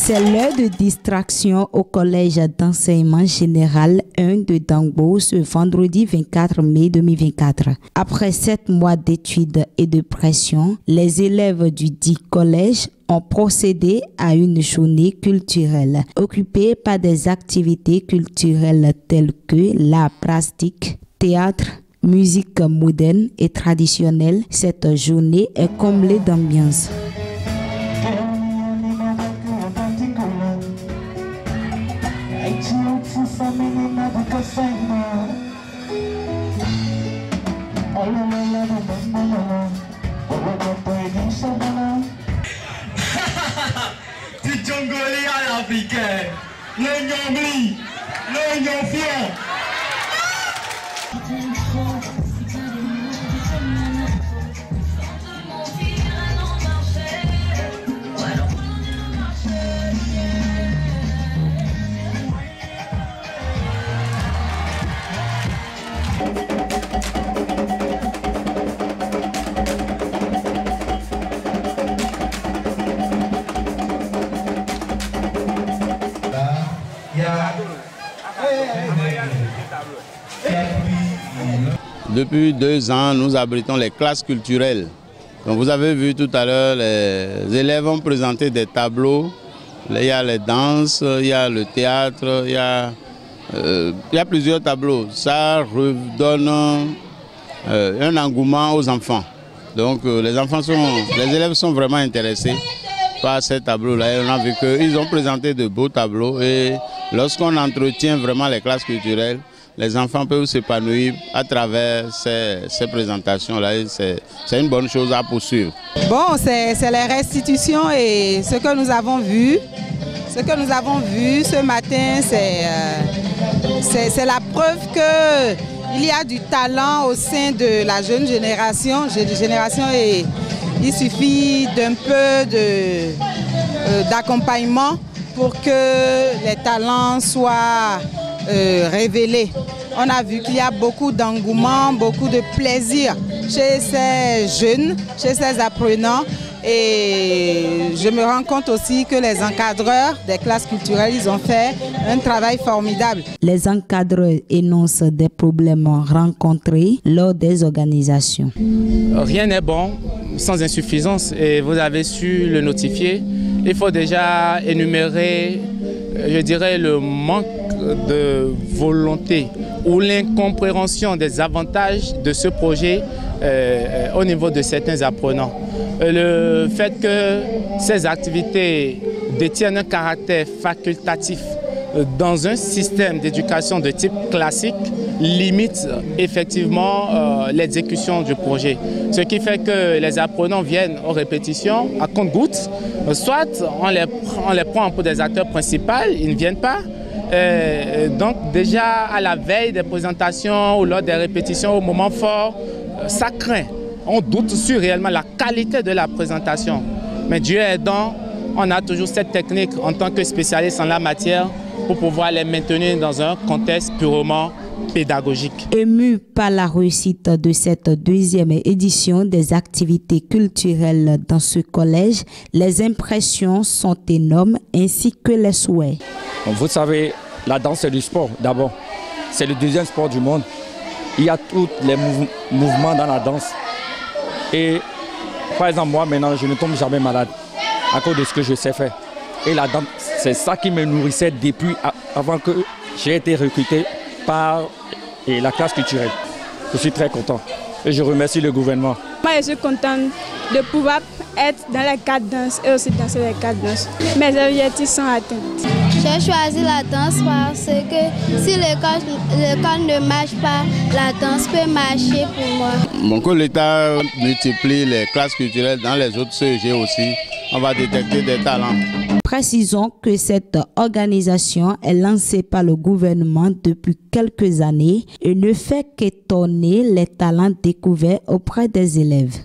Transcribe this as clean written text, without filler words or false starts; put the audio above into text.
C'est l'heure de distraction au collège d'enseignement général 1 de Dangbo ce vendredi 24 mai 2024. Après 7 mois d'études et de pression, les élèves du dit collège ont procédé à une journée culturelle occupée par des activités culturelles telles que l'art plastique, théâtre, musique moderne et traditionnelle. Cette journée est comblée d'ambiance. Depuis 2 ans, nous abritons les classes culturelles. Donc vous avez vu tout à l'heure, les élèves ont présenté des tableaux. Il y a les danses, il y a le théâtre, il y a plusieurs tableaux. Ça redonne un engouement aux enfants. Donc les élèves sont vraiment intéressés par ces tableaux-là. Et on a vu qu'ils ont présenté de beaux tableaux. Et lorsqu'on entretient vraiment les classes culturelles, les enfants peuvent s'épanouir à travers ces présentations-là. C'est une bonne chose à poursuivre. Bon, c'est les restitutions et ce que nous avons vu. Ce que nous avons vu ce matin, c'est la preuve qu'il y a du talent au sein de la jeune génération. Et il suffit d'un peu d'accompagnement pour que les talents soient révélés. On a vu qu'il y a beaucoup d'engouement, beaucoup de plaisir chez ces jeunes, chez ces apprenants. Et je me rends compte aussi que les encadreurs des classes culturelles, ils ont fait un travail formidable. Les encadreurs énoncent des problèmes rencontrés lors des organisations. Rien n'est bon sans insuffisance et vous avez su le notifier. Il faut déjà énumérer, je dirais, le manque de volonté ou l'incompréhension des avantages de ce projet au niveau de certains apprenants. Le fait que ces activités détiennent un caractère facultatif dans un système d'éducation de type classique limite effectivement l'exécution du projet. Ce qui fait que les apprenants viennent aux répétitions à compte-gouttes, soit on les prend pour des acteurs principaux, ils ne viennent pas. Donc déjà à la veille des présentations ou lors des répétitions au moment fort, ça craint. On doute sur réellement la qualité de la présentation. Mais Dieu aidant, on a toujours cette technique en tant que spécialiste en la matière pour pouvoir les maintenir dans un contexte purement pédagogique. Ému par la réussite de cette 2e édition des activités culturelles dans ce collège, les impressions sont énormes ainsi que les souhaits. Vous savez, la danse c'est du sport d'abord. C'est le 2e sport du monde. Il y a tous les mouvements dans la danse. Et par exemple, moi maintenant, je ne tombe jamais malade à cause de ce que je sais faire. Et la danse, c'est ça qui me nourrissait depuis avant que j'ai été recruté par la classe culturelle. Je suis très content et je remercie le gouvernement. Moi, je suis contente de pouvoir être dans les 4 danses et aussi danser les 4 danses. Mes objectifs sont atteints. J'ai choisi la danse parce que si l'école ne marche pas, la danse peut marcher pour moi. Bon, que l'État multiplie les classes culturelles dans les autres CEG aussi, on va détecter des talents. Précisons que cette organisation est lancée par le gouvernement depuis quelques années et ne fait qu'étonner les talents découverts auprès des élèves.